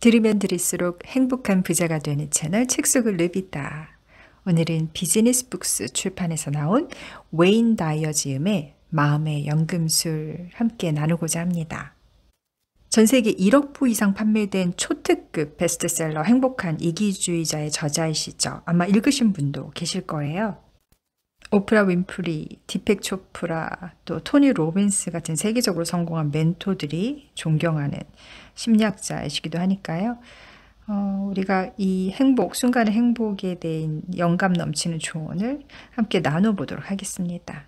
들으면 들을수록 행복한 부자가 되는 채널 책 속을 르비다. 오늘은 비즈니스 북스 출판에서 나온 웨인 다이어 지음의 마음의 연금술 함께 나누고자 합니다. 전 세계 1억 부 이상 판매된 초특급 베스트셀러 행복한 이기주의자의 저자이시죠. 아마 읽으신 분도 계실 거예요. 오프라 윈프리, 디펙 초프라, 또 토니 로빈스 같은 세계적으로 성공한 멘토들이 존경하는 심리학자이시기도 하니까요. 우리가 이 행복, 순간의 행복에 대한 영감 넘치는 조언을 함께 나눠보도록 하겠습니다.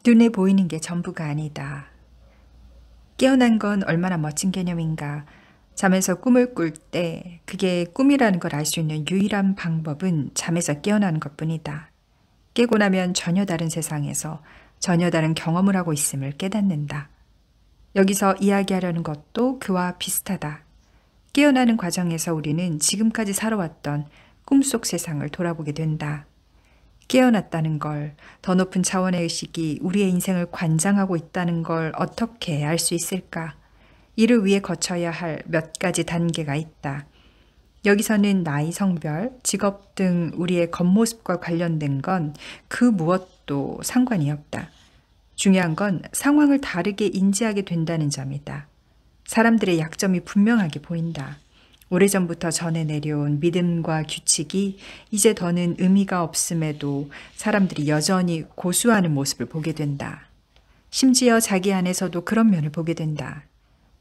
눈에 보이는 게 전부가 아니다. 깨어난 건 얼마나 멋진 개념인가. 잠에서 꿈을 꿀 때 그게 꿈이라는 걸 알 수 있는 유일한 방법은 잠에서 깨어나는 것뿐이다. 깨고 나면 전혀 다른 세상에서 전혀 다른 경험을 하고 있음을 깨닫는다. 여기서 이야기하려는 것도 그와 비슷하다. 깨어나는 과정에서 우리는 지금까지 살아왔던 꿈속 세상을 돌아보게 된다. 깨어났다는 걸, 더 높은 차원의 의식이 우리의 인생을 관장하고 있다는 걸 어떻게 알 수 있을까? 이를 위해 거쳐야 할 몇 가지 단계가 있다. 여기서는 나이, 성별, 직업 등 우리의 겉모습과 관련된 건 그 무엇도 상관이 없다. 중요한 건 상황을 다르게 인지하게 된다는 점이다. 사람들의 약점이 분명하게 보인다. 오래전부터 전해 내려온 믿음과 규칙이 이제 더는 의미가 없음에도 사람들이 여전히 고수하는 모습을 보게 된다. 심지어 자기 안에서도 그런 면을 보게 된다.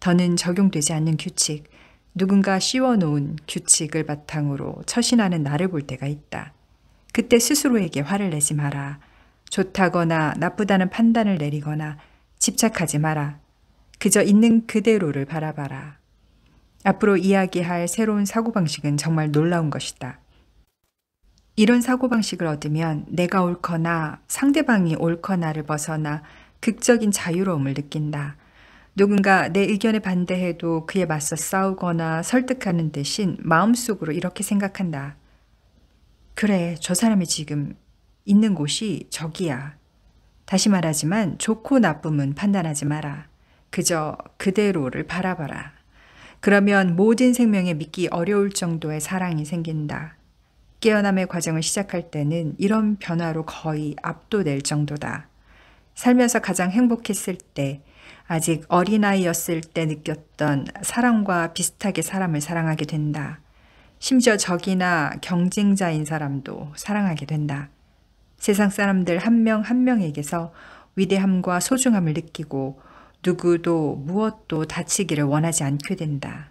더는 적용되지 않는 규칙, 누군가 씌워놓은 규칙을 바탕으로 처신하는 나를 볼 때가 있다. 그때 스스로에게 화를 내지 마라. 좋다거나 나쁘다는 판단을 내리거나 집착하지 마라. 그저 있는 그대로를 바라봐라. 앞으로 이야기할 새로운 사고방식은 정말 놀라운 것이다. 이런 사고방식을 얻으면 내가 옳거나 상대방이 옳거나를 벗어나 극적인 자유로움을 느낀다. 누군가 내 의견에 반대해도 그에 맞서 싸우거나 설득하는 대신 마음속으로 이렇게 생각한다. 그래, 저 사람이 지금 있는 곳이 저기야. 다시 말하지만 좋고 나쁨은 판단하지 마라. 그저 그대로를 바라봐라. 그러면 모든 생명에 믿기 어려울 정도의 사랑이 생긴다. 깨어남의 과정을 시작할 때는 이런 변화로 거의 압도될 정도다. 살면서 가장 행복했을 때, 아직 어린아이였을 때 느꼈던 사랑과 비슷하게 사람을 사랑하게 된다. 심지어 적이나 경쟁자인 사람도 사랑하게 된다. 세상 사람들 한 명 한 명에게서 위대함과 소중함을 느끼고 누구도 무엇도 다치기를 원하지 않게 된다.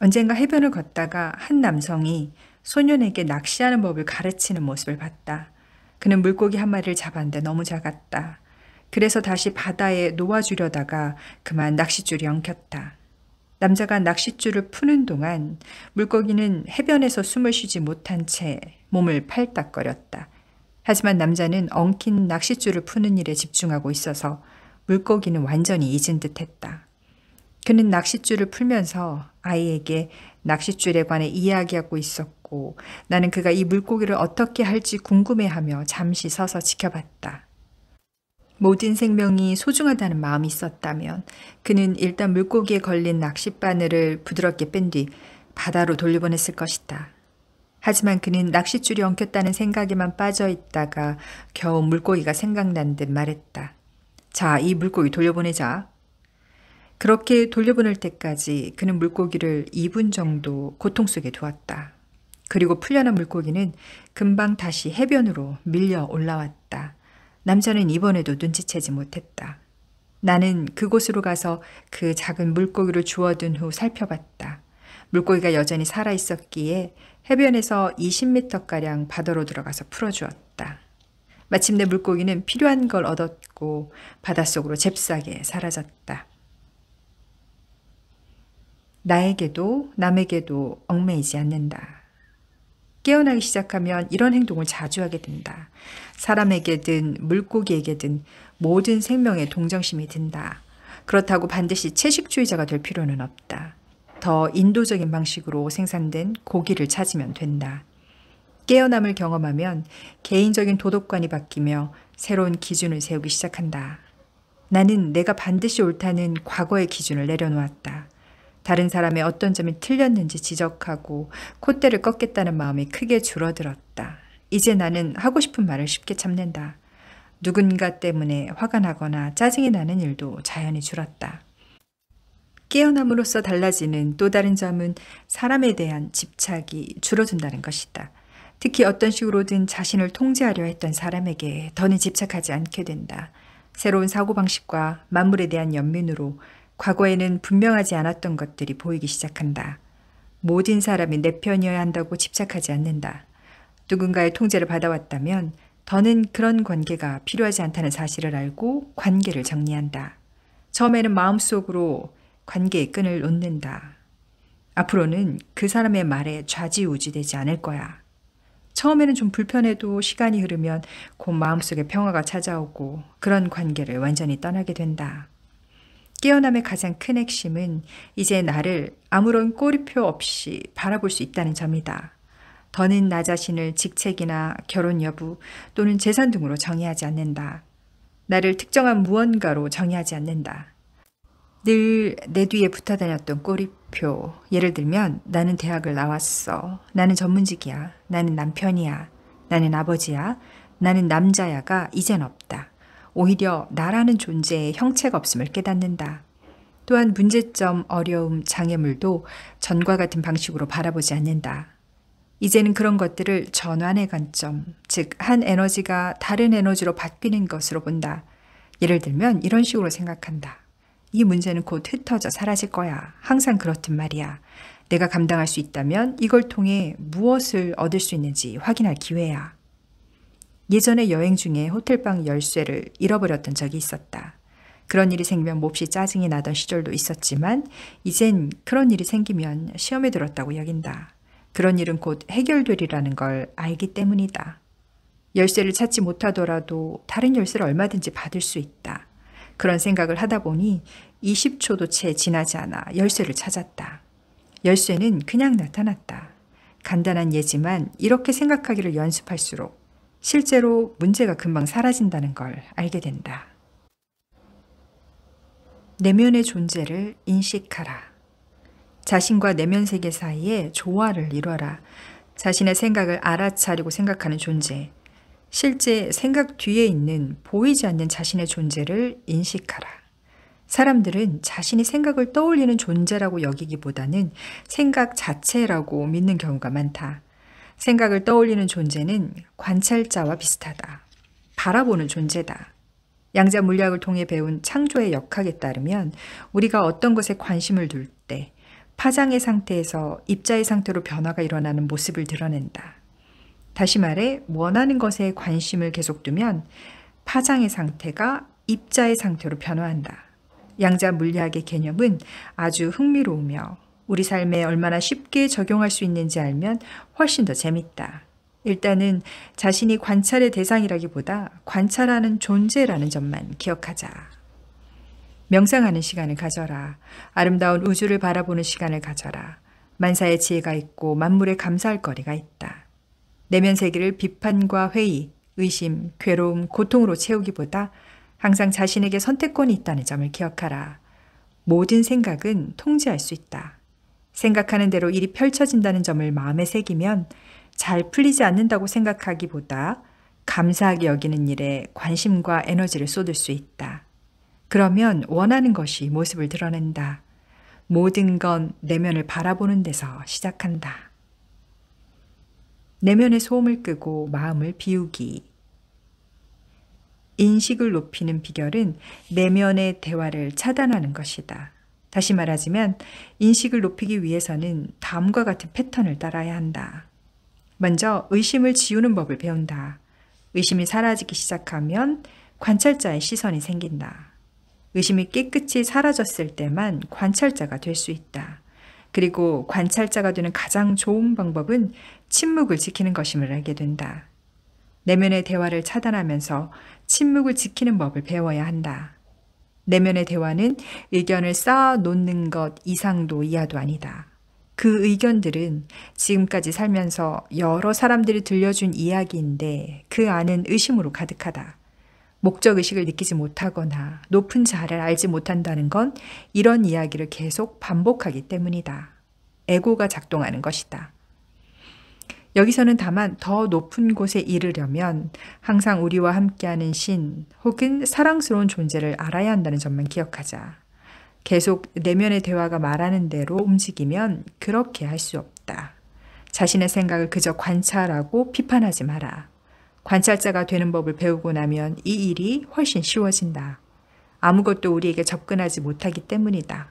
언젠가 해변을 걷다가 한 남성이 소년에게 낚시하는 법을 가르치는 모습을 봤다. 그는 물고기 한 마리를 잡았는데 너무 작았다. 그래서 다시 바다에 놓아주려다가 그만 낚싯줄이 엉켰다. 남자가 낚싯줄을 푸는 동안 물고기는 해변에서 숨을 쉬지 못한 채 몸을 팔딱거렸다. 하지만 남자는 엉킨 낚싯줄을 푸는 일에 집중하고 있어서 물고기는 완전히 잊은 듯했다. 그는 낚싯줄을 풀면서 아이에게 낚싯줄에 관해 이야기하고 있었고 나는 그가 이 물고기를 어떻게 할지 궁금해하며 잠시 서서 지켜봤다. 모든 생명이 소중하다는 마음이 있었다면 그는 일단 물고기에 걸린 낚싯바늘을 부드럽게 뺀 뒤 바다로 돌려보냈을 것이다. 하지만 그는 낚싯줄이 엉켰다는 생각에만 빠져 있다가 겨우 물고기가 생각난 듯 말했다. 자, 이 물고기 돌려보내자. 그렇게 돌려보낼 때까지 그는 물고기를 2분 정도 고통 속에 두었다. 그리고 풀려난 물고기는 금방 다시 해변으로 밀려 올라왔다. 남자는 이번에도 눈치채지 못했다. 나는 그곳으로 가서 그 작은 물고기를 주워둔 후 살펴봤다. 물고기가 여전히 살아있었기에 해변에서 20m가량 바다로 들어가서 풀어주었다. 마침내 물고기는 필요한 걸 얻었고 바닷속으로 잽싸게 사라졌다. 나에게도 남에게도 얽매이지 않는다. 깨어나기 시작하면 이런 행동을 자주 하게 된다. 사람에게든 물고기에게든 모든 생명에 동정심이 든다. 그렇다고 반드시 채식주의자가 될 필요는 없다. 더 인도적인 방식으로 생산된 고기를 찾으면 된다. 깨어남을 경험하면 개인적인 도덕관이 바뀌며 새로운 기준을 세우기 시작한다. 나는 내가 반드시 옳다는 과거의 기준을 내려놓았다. 다른 사람의 어떤 점이 틀렸는지 지적하고 콧대를 꺾겠다는 마음이 크게 줄어들었다. 이제 나는 하고 싶은 말을 쉽게 참는다. 누군가 때문에 화가 나거나 짜증이 나는 일도 자연히 줄었다. 깨어남으로써 달라지는 또 다른 점은 사람에 대한 집착이 줄어든다는 것이다. 특히 어떤 식으로든 자신을 통제하려 했던 사람에게 더는 집착하지 않게 된다. 새로운 사고방식과 만물에 대한 연민으로 과거에는 분명하지 않았던 것들이 보이기 시작한다. 모든 사람이 내 편이어야 한다고 집착하지 않는다. 누군가의 통제를 받아왔다면 더는 그런 관계가 필요하지 않다는 사실을 알고 관계를 정리한다. 처음에는 마음속으로 관계의 끈을 놓는다. 앞으로는 그 사람의 말에 좌지우지되지 않을 거야. 처음에는 좀 불편해도 시간이 흐르면 곧 마음속에 평화가 찾아오고 그런 관계를 완전히 떠나게 된다. 깨어남의 가장 큰 핵심은 이제 나를 아무런 꼬리표 없이 바라볼 수 있다는 점이다. 더는 나 자신을 직책이나 결혼 여부 또는 재산 등으로 정의하지 않는다. 나를 특정한 무언가로 정의하지 않는다. 늘 내 뒤에 붙어 다녔던 꼬리표, 예를 들면 나는 대학을 나왔어, 나는 전문직이야, 나는 남편이야, 나는 아버지야, 나는 남자야가 이젠 없다. 오히려 나라는 존재의 형체가 없음을 깨닫는다. 또한 문제점, 어려움, 장애물도 전과 같은 방식으로 바라보지 않는다. 이제는 그런 것들을 전환의 관점, 즉 한 에너지가 다른 에너지로 바뀌는 것으로 본다. 예를 들면 이런 식으로 생각한다. 이 문제는 곧 흩어져 사라질 거야. 항상 그렇단 말이야. 내가 감당할 수 있다면 이걸 통해 무엇을 얻을 수 있는지 확인할 기회야. 예전에 여행 중에 호텔방 열쇠를 잃어버렸던 적이 있었다. 그런 일이 생기면 몹시 짜증이 나던 시절도 있었지만 이젠 그런 일이 생기면 시험에 들었다고 여긴다. 그런 일은 곧 해결되리라는 걸 알기 때문이다. 열쇠를 찾지 못하더라도 다른 열쇠를 얼마든지 받을 수 있다. 그런 생각을 하다 보니 20초도 채 지나지 않아 열쇠를 찾았다. 열쇠는 그냥 나타났다. 간단한 예지만 이렇게 생각하기를 연습할수록 실제로 문제가 금방 사라진다는 걸 알게 된다. 내면의 존재를 인식하라. 자신과 내면 세계 사이에 조화를 이뤄라. 자신의 생각을 알아차리고 생각하는 존재. 실제 생각 뒤에 있는 보이지 않는 자신의 존재를 인식하라. 사람들은 자신이 생각을 떠올리는 존재라고 여기기보다는 생각 자체라고 믿는 경우가 많다. 생각을 떠올리는 존재는 관찰자와 비슷하다. 바라보는 존재다. 양자 물리학을 통해 배운 창조의 역학에 따르면 우리가 어떤 것에 관심을 둘 때 파장의 상태에서 입자의 상태로 변화가 일어나는 모습을 드러낸다. 다시 말해 원하는 것에 관심을 계속 두면 파장의 상태가 입자의 상태로 변화한다. 양자 물리학의 개념은 아주 흥미로우며 우리 삶에 얼마나 쉽게 적용할 수 있는지 알면 훨씬 더 재밌다. 일단은 자신이 관찰의 대상이라기보다 관찰하는 존재라는 점만 기억하자. 명상하는 시간을 가져라. 아름다운 우주를 바라보는 시간을 가져라. 만사의 지혜가 있고 만물에 감사할 거리가 있다. 내면 세계를 비판과 회의, 의심, 괴로움, 고통으로 채우기보다 항상 자신에게 선택권이 있다는 점을 기억하라. 모든 생각은 통제할 수 있다. 생각하는 대로 일이 펼쳐진다는 점을 마음에 새기면 잘 풀리지 않는다고 생각하기보다 감사하게 여기는 일에 관심과 에너지를 쏟을 수 있다. 그러면 원하는 것이 모습을 드러낸다. 모든 건 내면을 바라보는 데서 시작한다. 내면의 소음을 끄고 마음을 비우기. 인식을 높이는 비결은 내면의 대화를 차단하는 것이다. 다시 말하자면 인식을 높이기 위해서는 다음과 같은 패턴을 따라야 한다. 먼저 의심을 지우는 법을 배운다. 의심이 사라지기 시작하면 관찰자의 시선이 생긴다. 의심이 깨끗이 사라졌을 때만 관찰자가 될 수 있다. 그리고 관찰자가 되는 가장 좋은 방법은 침묵을 지키는 것임을 알게 된다. 내면의 대화를 차단하면서 침묵을 지키는 법을 배워야 한다. 내면의 대화는 의견을 쌓아 놓는 것 이상도 이하도 아니다. 그 의견들은 지금까지 살면서 여러 사람들이 들려준 이야기인데 그 안은 의심으로 가득하다. 목적의식을 느끼지 못하거나 높은 자아를 알지 못한다는 건 이런 이야기를 계속 반복하기 때문이다. 에고가 작동하는 것이다. 여기서는 다만 더 높은 곳에 이르려면 항상 우리와 함께하는 신 혹은 사랑스러운 존재를 알아야 한다는 점만 기억하자. 계속 내면의 대화가 말하는 대로 움직이면 그렇게 할 수 없다. 자신의 생각을 그저 관찰하고 비판하지 마라. 관찰자가 되는 법을 배우고 나면 이 일이 훨씬 쉬워진다. 아무것도 우리에게 접근하지 못하기 때문이다.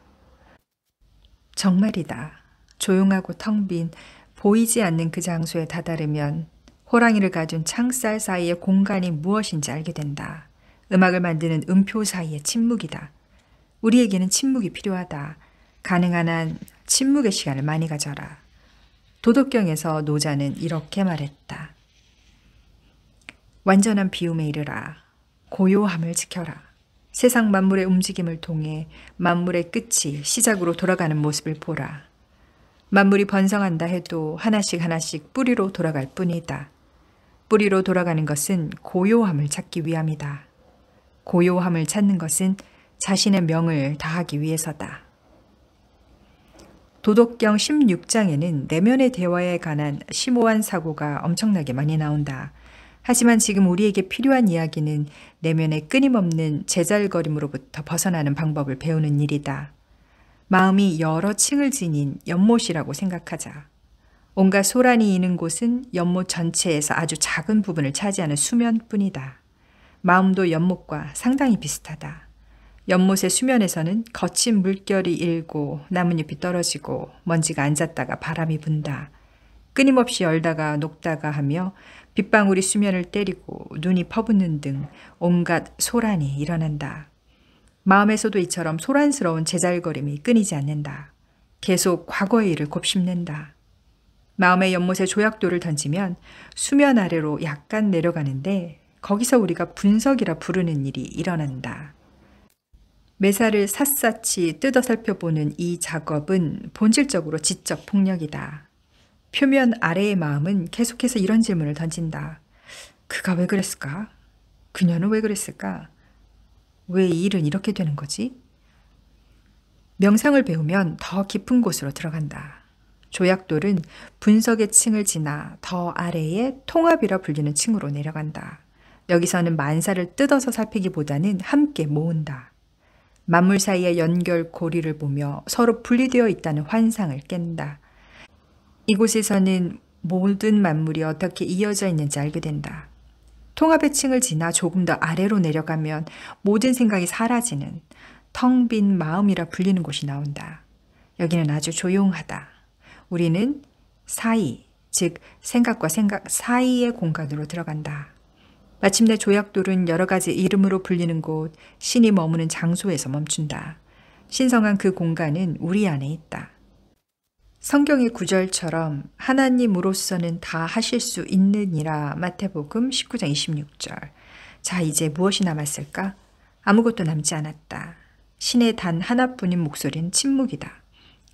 정말이다. 조용하고 텅 빈 보이지 않는 그 장소에 다다르면 호랑이를 가둔 창살 사이의 공간이 무엇인지 알게 된다. 음악을 만드는 음표 사이의 침묵이다. 우리에게는 침묵이 필요하다. 가능한 한 침묵의 시간을 많이 가져라. 도덕경에서 노자는 이렇게 말했다. 완전한 비움에 이르라. 고요함을 지켜라. 세상 만물의 움직임을 통해 만물의 끝이 시작으로 돌아가는 모습을 보라. 만물이 번성한다 해도 하나씩 하나씩 뿌리로 돌아갈 뿐이다. 뿌리로 돌아가는 것은 고요함을 찾기 위함이다. 고요함을 찾는 것은 자신의 명을 다하기 위해서다. 도덕경 16장에는 내면의 대화에 관한 심오한 사고가 엄청나게 많이 나온다. 하지만 지금 우리에게 필요한 이야기는 내면의 끊임없는 제잘거림으로부터 벗어나는 방법을 배우는 일이다. 마음이 여러 층을 지닌 연못이라고 생각하자. 온갖 소란이 있는 곳은 연못 전체에서 아주 작은 부분을 차지하는 수면뿐이다. 마음도 연못과 상당히 비슷하다. 연못의 수면에서는 거친 물결이 일고 나뭇잎이 떨어지고 먼지가 앉았다가 바람이 분다. 끊임없이 열다가 녹다가 하며 빗방울이 수면을 때리고 눈이 퍼붓는 등 온갖 소란이 일어난다. 마음에서도 이처럼 소란스러운 제잘거림이 끊이지 않는다. 계속 과거의 일을 곱씹는다. 마음의 연못에 조약돌을 던지면 수면 아래로 약간 내려가는데 거기서 우리가 분석이라 부르는 일이 일어난다. 매사를 샅샅이 뜯어 살펴보는 이 작업은 본질적으로 지적 폭력이다. 표면 아래의 마음은 계속해서 이런 질문을 던진다. 그가 왜 그랬을까? 그녀는 왜 그랬을까? 왜 이 일은 이렇게 되는 거지? 명상을 배우면 더 깊은 곳으로 들어간다. 조약돌은 분석의 층을 지나 더 아래에 통합이라 불리는 층으로 내려간다. 여기서는 만사를 뜯어서 살피기보다는 함께 모은다. 만물 사이의 연결 고리를 보며 서로 분리되어 있다는 환상을 깬다. 이곳에서는 모든 만물이 어떻게 이어져 있는지 알게 된다. 통합의 층을 지나 조금 더 아래로 내려가면 모든 생각이 사라지는 텅 빈 마음이라 불리는 곳이 나온다. 여기는 아주 조용하다. 우리는 사이, 즉 생각과 생각 사이의 공간으로 들어간다. 마침내 조약돌은 여러 가지 이름으로 불리는 곳, 신이 머무는 장소에서 멈춘다. 신성한 그 공간은 우리 안에 있다. 성경의 구절처럼 하나님으로서는 다 하실 수 있느니라 마태복음 19장 26절. 자, 이제 무엇이 남았을까? 아무것도 남지 않았다. 신의 단 하나뿐인 목소리는 침묵이다.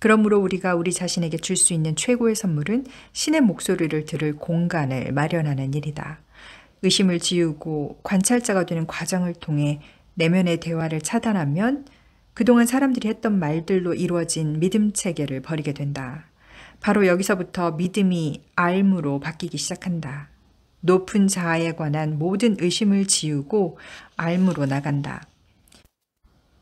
그러므로 우리가 우리 자신에게 줄 수 있는 최고의 선물은 신의 목소리를 들을 공간을 마련하는 일이다. 의심을 지우고 관찰자가 되는 과정을 통해 내면의 대화를 차단하면 그동안 사람들이 했던 말들로 이루어진 믿음 체계를 버리게 된다. 바로 여기서부터 믿음이 알무로 바뀌기 시작한다. 높은 자아에 관한 모든 의심을 지우고 알무로 나간다.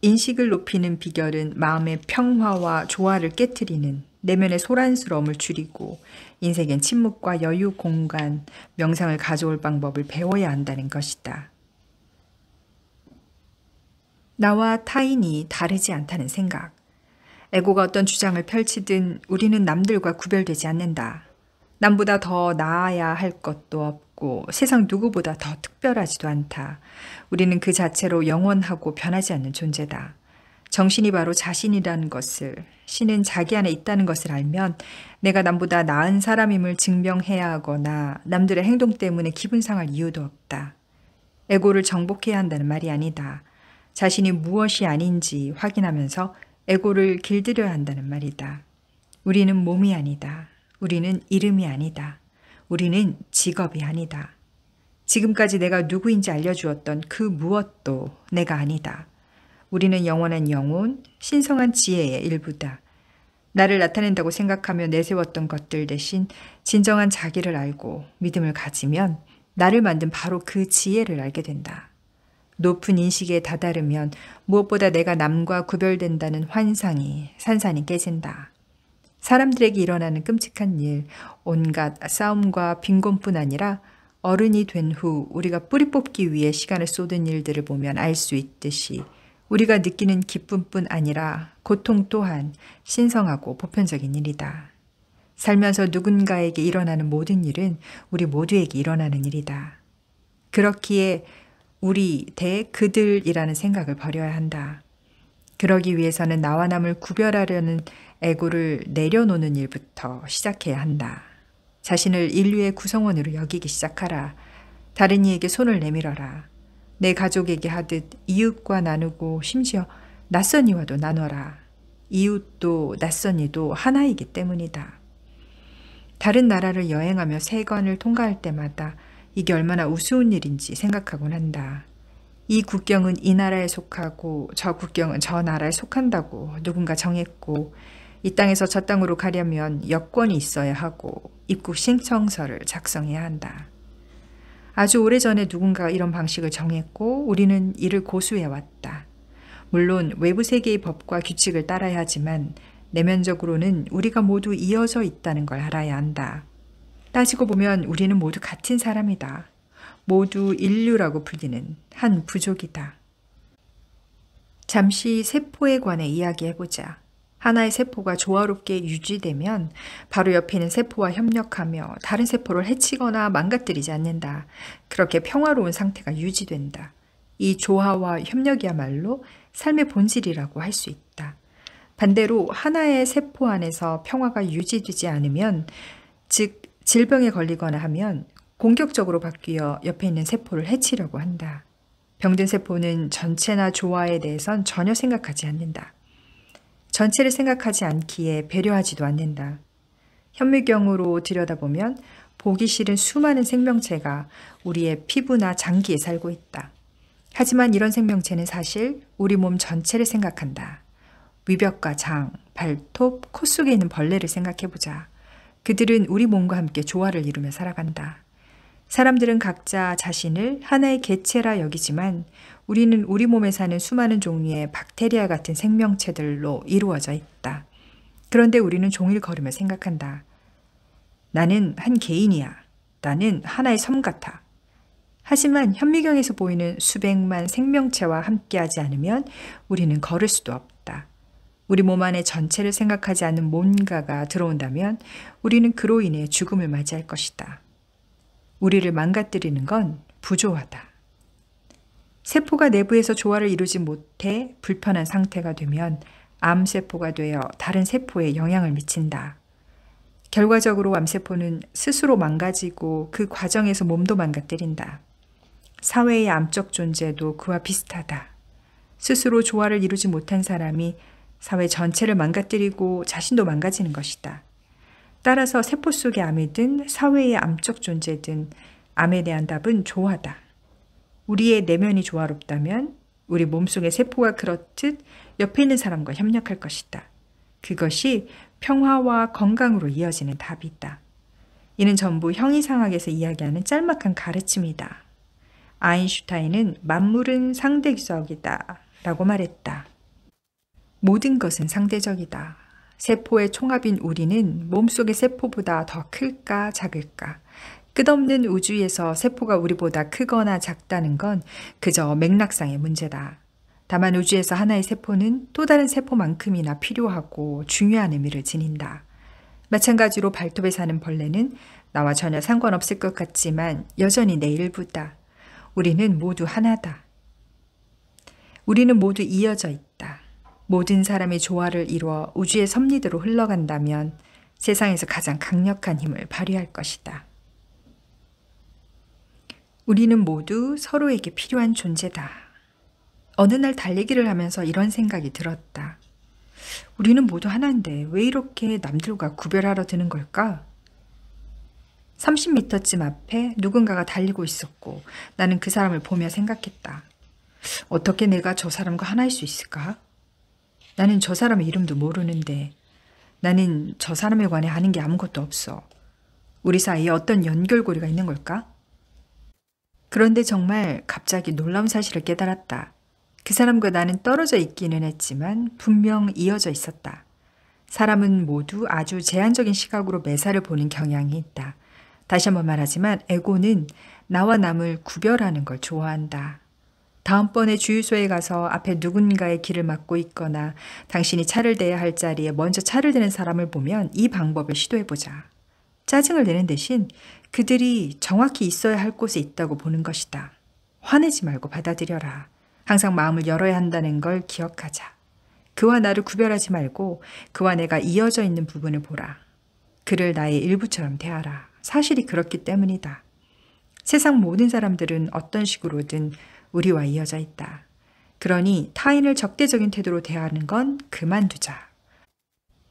인식을 높이는 비결은 마음의 평화와 조화를 깨트리는 내면의 소란스러움을 줄이고 인생엔 침묵과 여유 공간, 명상을 가져올 방법을 배워야 한다는 것이다. 나와 타인이 다르지 않다는 생각. 에고가 어떤 주장을 펼치든 우리는 남들과 구별되지 않는다. 남보다 더 나아야 할 것도 없고 세상 누구보다 더 특별하지도 않다. 우리는 그 자체로 영원하고 변하지 않는 존재다. 정신이 바로 자신이라는 것을, 신은 자기 안에 있다는 것을 알면 내가 남보다 나은 사람임을 증명해야 하거나 남들의 행동 때문에 기분 상할 이유도 없다. 에고를 정복해야 한다는 말이 아니다. 자신이 무엇이 아닌지 확인하면서 에고를 길들여야 한다는 말이다. 우리는 몸이 아니다. 우리는 이름이 아니다. 우리는 직업이 아니다. 지금까지 내가 누구인지 알려주었던 그 무엇도 내가 아니다. 우리는 영원한 영혼, 신성한 지혜의 일부다. 나를 나타낸다고 생각하며 내세웠던 것들 대신 진정한 자기를 알고 믿음을 가지면 나를 만든 바로 그 지혜를 알게 된다. 높은 인식에 다다르면 무엇보다 내가 남과 구별된다는 환상이 산산이 깨진다. 사람들에게 일어나는 끔찍한 일, 온갖 싸움과 빈곤뿐 아니라 어른이 된 후 우리가 뿌리 뽑기 위해 시간을 쏟은 일들을 보면 알 수 있듯이 우리가 느끼는 기쁨뿐 아니라 고통 또한 신성하고 보편적인 일이다. 살면서 누군가에게 일어나는 모든 일은 우리 모두에게 일어나는 일이다. 그렇기에 우리 대 그들이라는 생각을 버려야 한다. 그러기 위해서는 나와 남을 구별하려는 에고를 내려놓는 일부터 시작해야 한다. 자신을 인류의 구성원으로 여기기 시작하라. 다른 이에게 손을 내밀어라. 내 가족에게 하듯 이웃과 나누고 심지어 낯선 이와도 나눠라. 이웃도 낯선 이도 하나이기 때문이다. 다른 나라를 여행하며 세관을 통과할 때마다 이게 얼마나 우스운 일인지 생각하곤 한다. 이 국경은 이 나라에 속하고 저 국경은 저 나라에 속한다고 누군가 정했고 이 땅에서 저 땅으로 가려면 여권이 있어야 하고 입국 신청서를 작성해야 한다. 아주 오래전에 누군가가 이런 방식을 정했고 우리는 이를 고수해왔다. 물론 외부 세계의 법과 규칙을 따라야 하지만 내면적으로는 우리가 모두 이어져 있다는 걸 알아야 한다. 따지고 보면 우리는 모두 같은 사람이다. 모두 인류라고 불리는 한 부족이다. 잠시 세포에 관해 이야기해보자. 하나의 세포가 조화롭게 유지되면 바로 옆에 있는 세포와 협력하며 다른 세포를 해치거나 망가뜨리지 않는다. 그렇게 평화로운 상태가 유지된다. 이 조화와 협력이야말로 삶의 본질이라고 할 수 있다. 반대로 하나의 세포 안에서 평화가 유지되지 않으면, 즉 질병에 걸리거나 하면 공격적으로 바뀌어 옆에 있는 세포를 해치려고 한다. 병든 세포는 전체나 조화에 대해선 전혀 생각하지 않는다. 전체를 생각하지 않기에 배려하지도 않는다. 현미경으로 들여다보면 보기 싫은 수많은 생명체가 우리의 피부나 장기에 살고 있다. 하지만 이런 생명체는 사실 우리 몸 전체를 생각한다. 위벽과 장, 발톱, 코 속에 있는 벌레를 생각해보자. 그들은 우리 몸과 함께 조화를 이루며 살아간다. 사람들은 각자 자신을 하나의 개체라 여기지만 우리는 우리 몸에 사는 수많은 종류의 박테리아 같은 생명체들로 이루어져 있다. 그런데 우리는 종일 걸으며 생각한다. 나는 한 개인이야. 나는 하나의 섬 같아. 하지만 현미경에서 보이는 수백만 생명체와 함께하지 않으면 우리는 걸을 수도 없다. 우리 몸 안에 전체를 생각하지 않는 뭔가가 들어온다면 우리는 그로 인해 죽음을 맞이할 것이다. 우리를 망가뜨리는 건 부조화다. 세포가 내부에서 조화를 이루지 못해 불편한 상태가 되면 암세포가 되어 다른 세포에 영향을 미친다. 결과적으로 암세포는 스스로 망가지고 그 과정에서 몸도 망가뜨린다. 사회의 암적 존재도 그와 비슷하다. 스스로 조화를 이루지 못한 사람이 사회 전체를 망가뜨리고 자신도 망가지는 것이다. 따라서 세포 속의 암이든 사회의 암적 존재든 암에 대한 답은 조화다. 우리의 내면이 조화롭다면 우리 몸속의 세포가 그렇듯 옆에 있는 사람과 협력할 것이다. 그것이 평화와 건강으로 이어지는 답이다. 이는 전부 형이상학에서 이야기하는 짤막한 가르침이다. 아인슈타인은 만물은 상대적이다 라고 말했다. 모든 것은 상대적이다. 세포의 총합인 우리는 몸속의 세포보다 더 클까 작을까? 끝없는 우주에서 세포가 우리보다 크거나 작다는 건 그저 맥락상의 문제다. 다만 우주에서 하나의 세포는 또 다른 세포만큼이나 필요하고 중요한 의미를 지닌다. 마찬가지로 발톱에 사는 벌레는 나와 전혀 상관없을 것 같지만 여전히 내 일부다. 우리는 모두 하나다. 우리는 모두 이어져 있다. 모든 사람이 조화를 이루어 우주의 섭리대로 흘러간다면 세상에서 가장 강력한 힘을 발휘할 것이다. 우리는 모두 서로에게 필요한 존재다. 어느 날 달리기를 하면서 이런 생각이 들었다. 우리는 모두 하나인데 왜 이렇게 남들과 구별하러 드는 걸까? 30m쯤 앞에 누군가가 달리고 있었고 나는 그 사람을 보며 생각했다. 어떻게 내가 저 사람과 하나일 수 있을까? 나는 저 사람의 이름도 모르는데 나는 저 사람에 관해 아는 게 아무것도 없어. 우리 사이에 어떤 연결고리가 있는 걸까? 그런데 정말 갑자기 놀라운 사실을 깨달았다. 그 사람과 나는 떨어져 있기는 했지만 분명 이어져 있었다. 사람은 모두 아주 제한적인 시각으로 매사를 보는 경향이 있다. 다시 한번 말하지만 에고는 나와 남을 구별하는 걸 좋아한다. 다음번에 주유소에 가서 앞에 누군가의 길을 막고 있거나 당신이 차를 대야 할 자리에 먼저 차를 대는 사람을 보면 이 방법을 시도해보자. 짜증을 내는 대신 그들이 정확히 있어야 할 곳에 있다고 보는 것이다. 화내지 말고 받아들여라. 항상 마음을 열어야 한다는 걸 기억하자. 그와 나를 구별하지 말고 그와 내가 이어져 있는 부분을 보라. 그를 나의 일부처럼 대하라. 사실이 그렇기 때문이다. 세상 모든 사람들은 어떤 식으로든 우리와 이어져 있다. 그러니 타인을 적대적인 태도로 대하는 건 그만두자.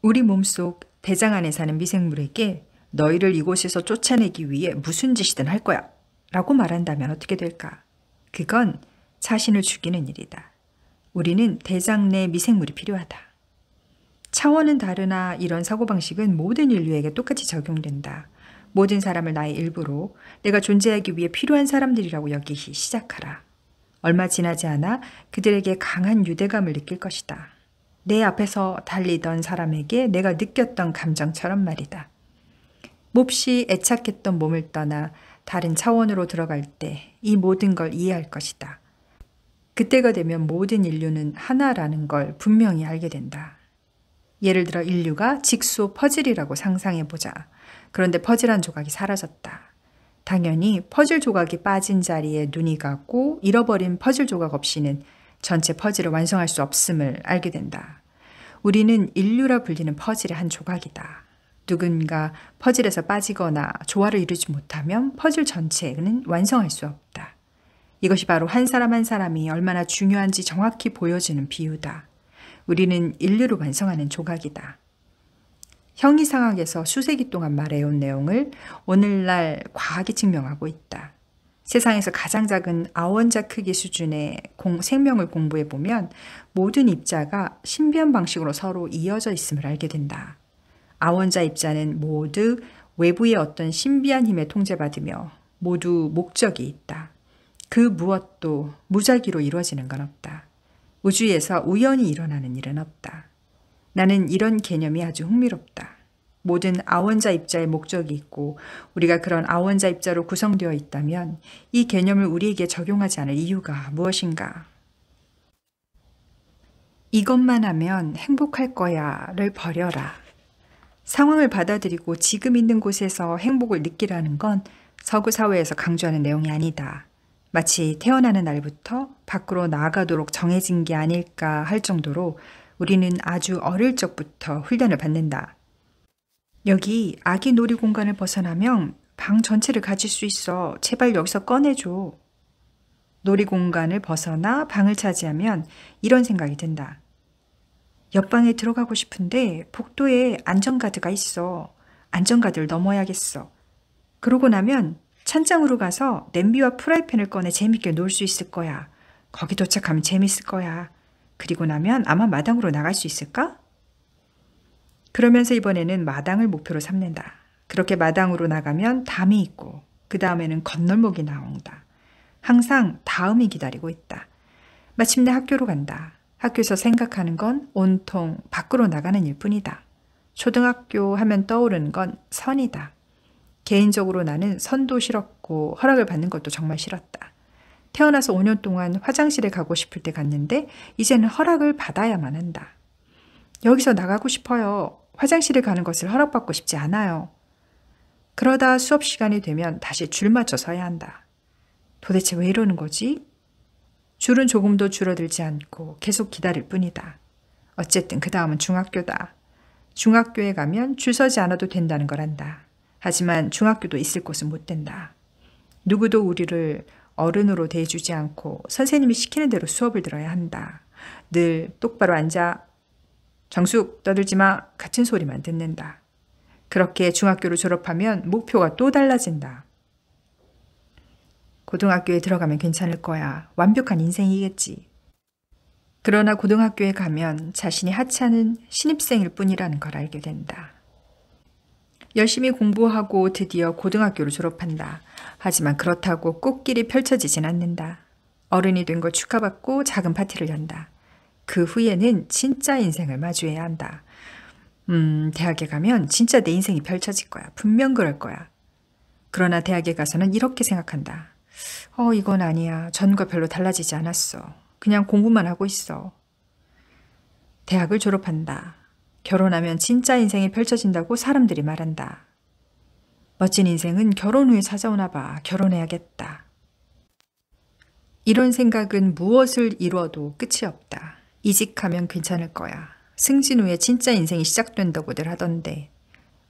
우리 몸속 대장 안에 사는 미생물에게 너희를 이곳에서 쫓아내기 위해 무슨 짓이든 할 거야 라고 말한다면 어떻게 될까? 그건 자신을 죽이는 일이다. 우리는 대장 내 미생물이 필요하다. 차원은 다르나 이런 사고방식은 모든 인류에게 똑같이 적용된다. 모든 사람을 나의 일부로 내가 존재하기 위해 필요한 사람들이라고 여기기 시작하라. 얼마 지나지 않아 그들에게 강한 유대감을 느낄 것이다. 내 앞에서 달리던 사람에게 내가 느꼈던 감정처럼 말이다. 몹시 애착했던 몸을 떠나 다른 차원으로 들어갈 때 이 모든 걸 이해할 것이다. 그때가 되면 모든 인류는 하나라는 걸 분명히 알게 된다. 예를 들어 인류가 직소 퍼즐이라고 상상해보자. 그런데 퍼즐 한 조각이 사라졌다. 당연히 퍼즐 조각이 빠진 자리에 눈이 가고 잃어버린 퍼즐 조각 없이는 전체 퍼즐을 완성할 수 없음을 알게 된다. 우리는 인류라 불리는 퍼즐의 한 조각이다. 누군가 퍼즐에서 빠지거나 조화를 이루지 못하면 퍼즐 전체는 완성할 수 없다. 이것이 바로 한 사람 한 사람이 얼마나 중요한지 정확히 보여주는 비유다. 우리는 인류를 완성하는 조각이다. 형이상학에서 수세기 동안 말해온 내용을 오늘날 과학이 증명하고 있다. 세상에서 가장 작은 아원자 크기 수준의 생명을 공부해보면 모든 입자가 신비한 방식으로 서로 이어져 있음을 알게 된다. 아원자 입자는 모두 외부의 어떤 신비한 힘에 통제받으며 모두 목적이 있다. 그 무엇도 무작위로 이루어지는 건 없다. 우주에서 우연히 일어나는 일은 없다. 나는 이런 개념이 아주 흥미롭다. 모든 아원자 입자의 목적이 있고 우리가 그런 아원자 입자로 구성되어 있다면 이 개념을 우리에게 적용하지 않을 이유가 무엇인가? 이것만 하면 행복할 거야를 버려라. 상황을 받아들이고 지금 있는 곳에서 행복을 느끼라는 건 서구 사회에서 강조하는 내용이 아니다. 마치 태어나는 날부터 밖으로 나아가도록 정해진 게 아닐까 할 정도로 우리는 아주 어릴 적부터 훈련을 받는다. 여기 아기 놀이공간을 벗어나면 방 전체를 가질 수 있어. 제발 여기서 꺼내줘. 놀이공간을 벗어나 방을 차지하면 이런 생각이 든다. 옆방에 들어가고 싶은데 복도에 안전가드가 있어. 안전가드를 넘어야겠어. 그러고 나면 찬장으로 가서 냄비와 프라이팬을 꺼내 재밌게 놀 수 있을 거야. 거기 도착하면 재밌을 거야. 그리고 나면 아마 마당으로 나갈 수 있을까? 그러면서 이번에는 마당을 목표로 삼는다. 그렇게 마당으로 나가면 담이 있고 그 다음에는 건널목이 나온다. 항상 다음이 기다리고 있다. 마침내 학교로 간다. 학교에서 생각하는 건 온통 밖으로 나가는 일뿐이다. 초등학교 하면 떠오르는 건 선이다. 개인적으로 나는 선도 싫었고 허락을 받는 것도 정말 싫었다. 태어나서 5년 동안 화장실에 가고 싶을 때 갔는데 이제는 허락을 받아야만 한다. 여기서 나가고 싶어요. 화장실에 가는 것을 허락받고 싶지 않아요. 그러다 수업 시간이 되면 다시 줄 맞춰 서야 한다. 도대체 왜 이러는 거지? 줄은 조금도 줄어들지 않고 계속 기다릴 뿐이다. 어쨌든 그 다음은 중학교다. 중학교에 가면 줄 서지 않아도 된다는 걸 안다. 하지만 중학교도 있을 곳은 못 된다. 누구도 우리를 어른으로 대해주지 않고 선생님이 시키는 대로 수업을 들어야 한다. 늘 똑바로 앉아. 정숙 떠들지 마. 같은 소리만 듣는다. 그렇게 중학교를 졸업하면 목표가 또 달라진다. 고등학교에 들어가면 괜찮을 거야. 완벽한 인생이겠지. 그러나 고등학교에 가면 자신이 하찮은 신입생일 뿐이라는 걸 알게 된다. 열심히 공부하고 드디어 고등학교를 졸업한다. 하지만 그렇다고 꽃길이 펼쳐지진 않는다. 어른이 된 걸 축하받고 작은 파티를 연다. 그 후에는 진짜 인생을 마주해야 한다. 대학에 가면 진짜 내 인생이 펼쳐질 거야. 분명 그럴 거야. 그러나 대학에 가서는 이렇게 생각한다. 이건 아니야. 전과 별로 달라지지 않았어. 그냥 공부만 하고 있어. 대학을 졸업한다. 결혼하면 진짜 인생이 펼쳐진다고 사람들이 말한다. 멋진 인생은 결혼 후에 찾아오나 봐. 결혼해야겠다. 이런 생각은 무엇을 이루어도 끝이 없다. 이직하면 괜찮을 거야. 승진 후에 진짜 인생이 시작된다고들 하던데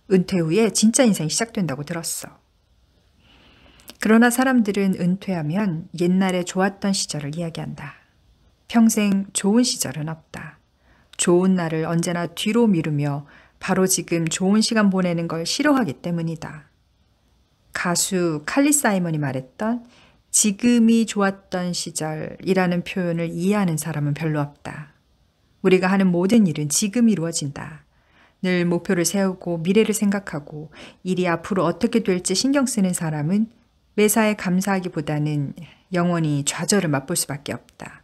은퇴 후에 진짜 인생이 시작된다고 들었어. 그러나 사람들은 은퇴하면 옛날에 좋았던 시절을 이야기한다. 평생 좋은 시절은 없다. 좋은 날을 언제나 뒤로 미루며 바로 지금 좋은 시간 보내는 걸 싫어하기 때문이다. 가수 칼리 사이먼이 말했던 지금이 좋았던 시절이라는 표현을 이해하는 사람은 별로 없다. 우리가 하는 모든 일은 지금 이루어진다. 늘 목표를 세우고 미래를 생각하고 일이 앞으로 어떻게 될지 신경 쓰는 사람은 매사에 감사하기보다는 영원히 좌절을 맛볼 수밖에 없다.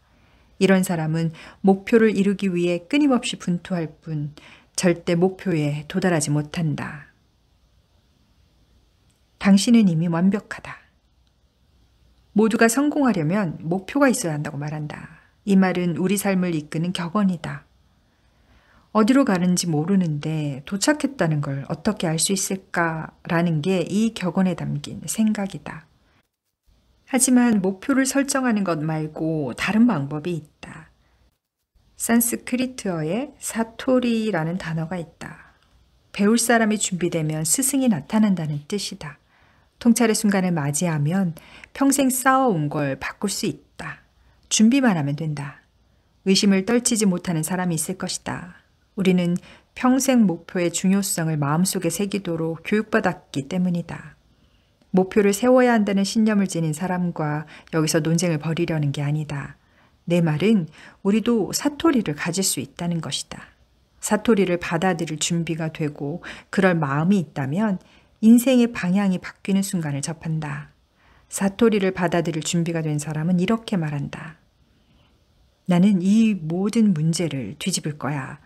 이런 사람은 목표를 이루기 위해 끊임없이 분투할 뿐 절대 목표에 도달하지 못한다. 당신은 이미 완벽하다. 모두가 성공하려면 목표가 있어야 한다고 말한다. 이 말은 우리 삶을 이끄는 격언이다. 어디로 가는지 모르는데 도착했다는 걸 어떻게 알 수 있을까라는 게 이 격언에 담긴 생각이다. 하지만 목표를 설정하는 것 말고 다른 방법이 있다. 산스크리트어에 사토리라는 단어가 있다. 배울 사람이 준비되면 스승이 나타난다는 뜻이다. 통찰의 순간을 맞이하면 평생 쌓아온 걸 바꿀 수 있다. 준비만 하면 된다. 의심을 떨치지 못하는 사람이 있을 것이다. 우리는 평생 목표의 중요성을 마음속에 새기도록 교육받았기 때문이다. 목표를 세워야 한다는 신념을 지닌 사람과 여기서 논쟁을 벌이려는 게 아니다. 내 말은 우리도 사토리를 가질 수 있다는 것이다. 사토리를 받아들일 준비가 되고 그럴 마음이 있다면 인생의 방향이 바뀌는 순간을 접한다. 사토리를 받아들일 준비가 된 사람은 이렇게 말한다. 나는 이 모든 문제를 뒤집을 거야.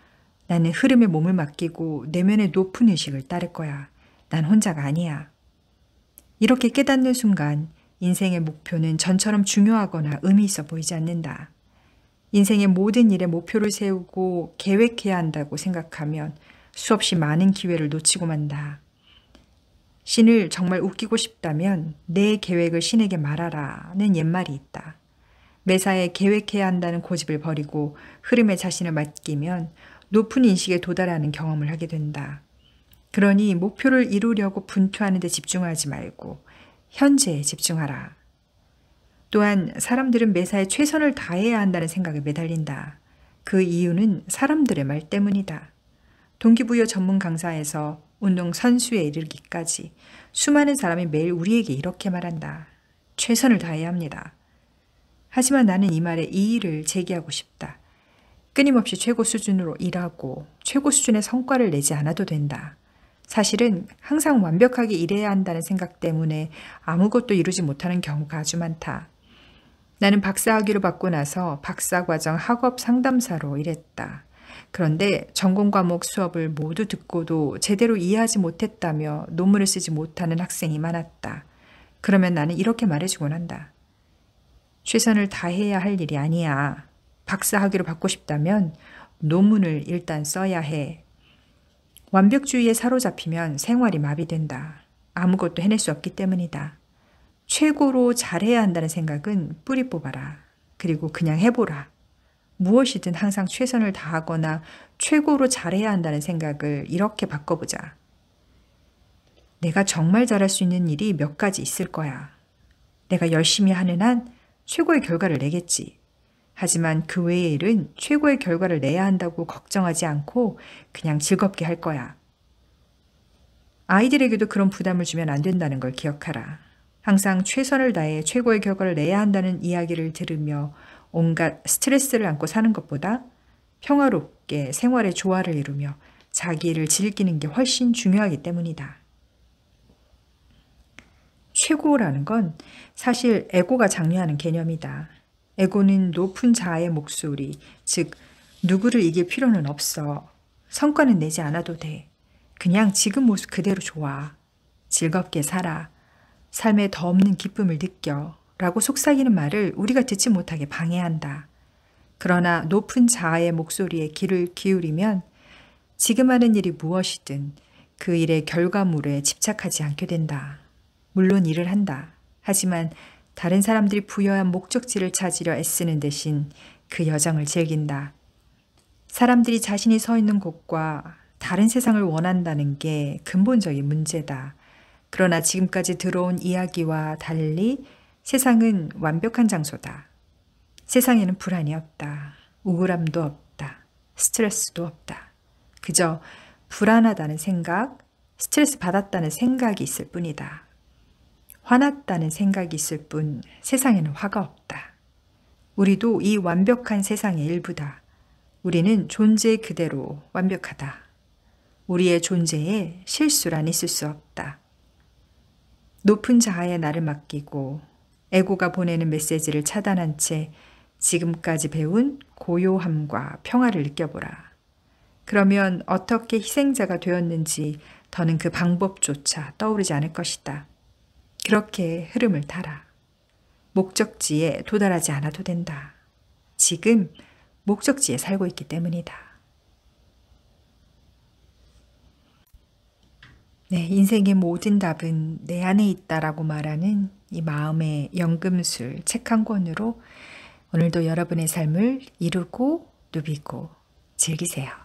나는 흐름에 몸을 맡기고 내면의 높은 의식을 따를 거야. 난 혼자가 아니야. 이렇게 깨닫는 순간 인생의 목표는 전처럼 중요하거나 의미 있어 보이지 않는다. 인생의 모든 일에 목표를 세우고 계획해야 한다고 생각하면 수없이 많은 기회를 놓치고 만다. 신을 정말 웃기고 싶다면 내 계획을 신에게 말하라는 옛말이 있다. 매사에 계획해야 한다는 고집을 버리고 흐름에 자신을 맡기면 높은 인식에 도달하는 경험을 하게 된다. 그러니 목표를 이루려고 분투하는 데 집중하지 말고 현재에 집중하라. 또한 사람들은 매사에 최선을 다해야 한다는 생각에 매달린다. 그 이유는 사람들의 말 때문이다. 동기부여 전문 강사에서 운동 선수에 이르기까지 수많은 사람이 매일 우리에게 이렇게 말한다. 최선을 다해야 합니다. 하지만 나는 이 말에 이의를 제기하고 싶다. 끊임없이 최고 수준으로 일하고 최고 수준의 성과를 내지 않아도 된다. 사실은 항상 완벽하게 일해야 한다는 생각 때문에 아무것도 이루지 못하는 경우가 아주 많다. 나는 박사학위를 받고 나서 박사과정 학업 상담사로 일했다. 그런데 전공 과목 수업을 모두 듣고도 제대로 이해하지 못했다며 논문을 쓰지 못하는 학생이 많았다. 그러면 나는 이렇게 말해주곤 한다. 최선을 다해야 할 일이 아니야. 박사 학위를 받고 싶다면 논문을 일단 써야 해. 완벽주의에 사로잡히면 생활이 마비된다. 아무것도 해낼 수 없기 때문이다. 최고로 잘해야 한다는 생각은 뿌리 뽑아라. 그리고 그냥 해보라. 무엇이든 항상 최선을 다하거나 최고로 잘해야 한다는 생각을 이렇게 바꿔보자. 내가 정말 잘할 수 있는 일이 몇 가지 있을 거야. 내가 열심히 하는 한 최고의 결과를 내겠지. 하지만 그 외의 일은 최고의 결과를 내야 한다고 걱정하지 않고 그냥 즐겁게 할 거야. 아이들에게도 그런 부담을 주면 안 된다는 걸 기억하라. 항상 최선을 다해 최고의 결과를 내야 한다는 이야기를 들으며 온갖 스트레스를 안고 사는 것보다 평화롭게 생활의 조화를 이루며 자기를 즐기는 게 훨씬 중요하기 때문이다. 최고라는 건 사실 에고가 장려하는 개념이다. 에고는 높은 자아의 목소리, 즉 누구를 이길 필요는 없어. 성과는 내지 않아도 돼. 그냥 지금 모습 그대로 좋아. 즐겁게 살아. 삶에 더 없는 기쁨을 느껴. 라고 속삭이는 말을 우리가 듣지 못하게 방해한다. 그러나 높은 자아의 목소리에 귀를 기울이면 지금 하는 일이 무엇이든 그 일의 결과물에 집착하지 않게 된다. 물론 일을 한다. 하지만 다른 사람들이 부여한 목적지를 찾으려 애쓰는 대신 그 여정을 즐긴다. 사람들이 자신이 서 있는 곳과 다른 세상을 원한다는 게 근본적인 문제다. 그러나 지금까지 들어온 이야기와 달리 세상은 완벽한 장소다. 세상에는 불안이 없다. 우울함도 없다. 스트레스도 없다. 그저 불안하다는 생각, 스트레스 받았다는 생각이 있을 뿐이다. 화났다는 생각이 있을 뿐 세상에는 화가 없다. 우리도 이 완벽한 세상의 일부다. 우리는 존재 그대로 완벽하다. 우리의 존재에 실수란 있을 수 없다. 높은 자아에 나를 맡기고 에고가 보내는 메시지를 차단한 채 지금까지 배운 고요함과 평화를 느껴보라. 그러면 어떻게 희생자가 되었는지 더는 그 방법조차 떠오르지 않을 것이다. 그렇게 흐름을 타라. 목적지에 도달하지 않아도 된다. 지금 목적지에 살고 있기 때문이다. 네, 인생의 모든 답은 내 안에 있다라고 말하는 이 마음의 연금술 책 한 권으로 오늘도 여러분의 삶을 이루고 누비고 즐기세요.